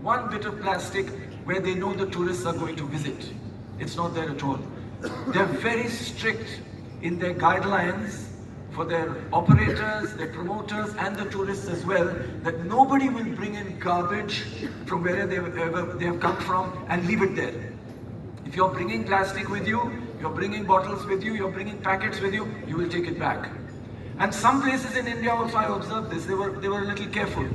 one bit of plastic where they know the tourists are going to visit. It's not there at all. They're very strict in their guidelines for their operators, their promoters, and the tourists as well, that nobody will bring in garbage from wherever they have come from and leave it there. If you're bringing plastic with you, you're bringing bottles with you, you're bringing packets with you, you will take it back. And some places in India also, I observed this, they were a little careful.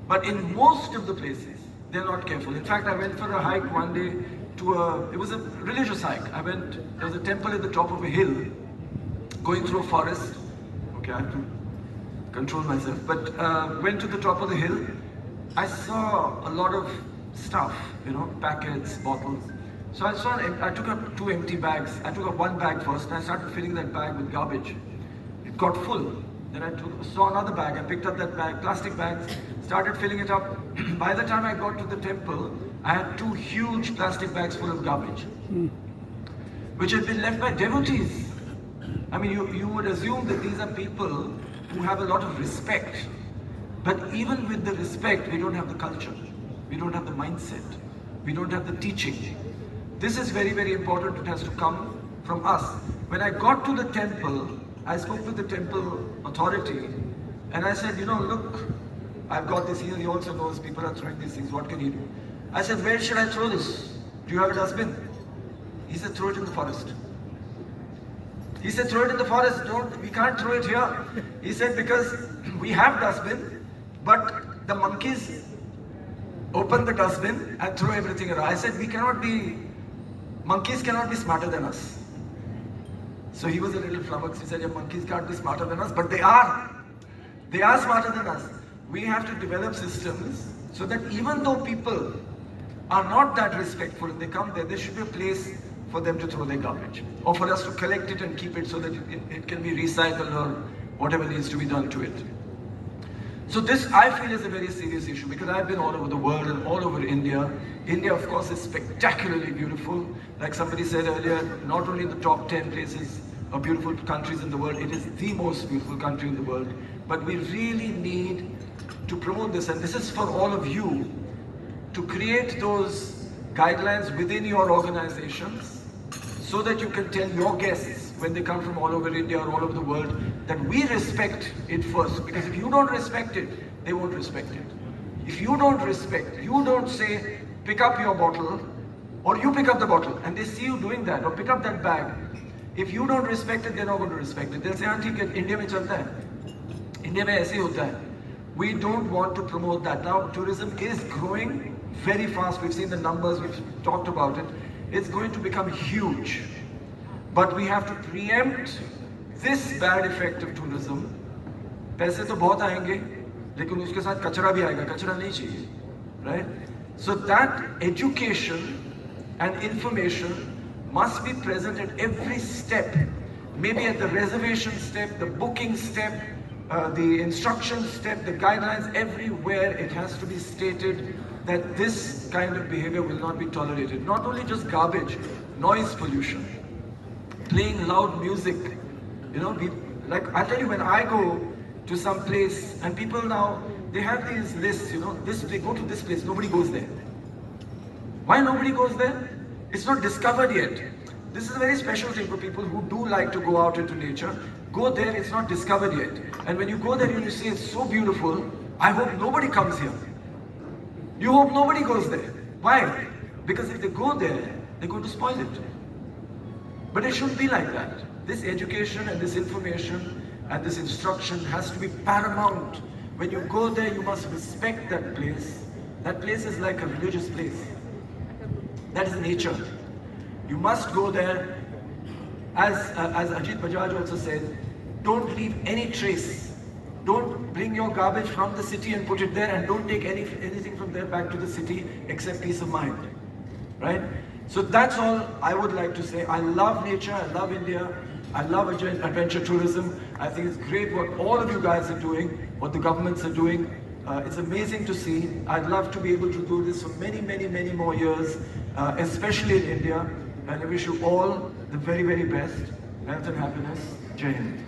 But in most of the places, they're not careful. In fact, I went for a hike one day it was a religious hike. There was a temple at the top of a hill, going through a forest. Okay, I have to control myself. But went to the top of the hill. I saw a lot of stuff, packets, bottles. So I took up 2 empty bags. I took up one bag first and I started filling that bag with garbage. It got full. Then I saw another bag. I picked up that bag, plastic bags, started filling it up. By the time I got to the temple, I had 2 huge plastic bags full of garbage, which had been left by devotees. I mean, you would assume that these are people who have a lot of respect. But even with the respect, we don't have the culture. We don't have the mindset. We don't have the teaching. This is very, very important. It has to come from us. When I got to the temple, I spoke with the temple authority and I said, look, I've got this here. He also knows people are throwing these things. What can he do? I said, where should I throw this? Do you have a dustbin? He said, throw it in the forest. He said, throw it in the forest. We can't throw it here. He said, because we have dustbin, but the monkeys open the dustbin and throw everything around. I said, monkeys cannot be smarter than us. So he was a little flummoxed. He said, yeah, monkeys can't be smarter than us, but they are. They are smarter than us. We have to develop systems so that even though people are not that respectful and they come there should be a place for them to throw their garbage, or for us to collect it and keep it so that it can be recycled or whatever needs to be done to it. So this, I feel, is a very serious issue, because I've been all over the world and all over India. India, of course, is spectacularly beautiful. Like somebody said earlier, not only in the top 10 places of beautiful countries in the world, it is the most beautiful country in the world. But we really need to promote this, and this is for all of you, to create those guidelines within your organizations so that you can tell your guests when they come from all over India or all over the world that we respect it first. Because if you don't respect it, they won't respect it. If you don't respect, you don't say, pick up your bottle, or you pick up the bottle, and they see you doing that, or pick up that bag. If you don't respect it, they're not going to respect it. They'll say, हाँ ठीक है, India में चलता है, India में ऐसे ही होता है. We don't want to promote that. Now, tourism is growing very fast. We've seen the numbers, we've talked about it. It's going to become huge. But we have to preempt this bad effect of tourism. पैसे तो बहुत आएंगे, लेकिन उसके साथ कचरा भी आएगा. कचरा नहीं चाहिए, right? So that education and information must be present at every step. Maybe at the reservation step, the booking step, the instruction step, the guidelines, everywhere it has to be stated that this kind of behavior will not be tolerated. Not only just garbage, noise pollution, playing loud music. Like I tell you, when I go to some place and people now, they have these lists, they go to this place, nobody goes there. Why nobody goes there? It's not discovered yet. This is a very special thing for people who do like to go out into nature. Go there, it's not discovered yet. And when you go there, you see it's so beautiful, I hope nobody comes here. You hope nobody goes there. Why? Because if they go there, they're going to spoil it. But it shouldn't be like that. This education and this information and this instruction has to be paramount. When you go there, you must respect that place. That place is like a religious place. That is nature. You must go there. As Ajit Bajaj also said, don't leave any trace. Don't bring your garbage from the city and put it there, and don't take anything from there back to the city except peace of mind. Right? So that's all I would like to say. I love nature, I love India, I love adventure tourism. I think it's great what all of you guys are doing, what the governments are doing. It's amazing to see. I'd love to be able to do this for many, many, many more years, especially in India. And I wish you all the very, very best. Health and happiness. Jai Hind.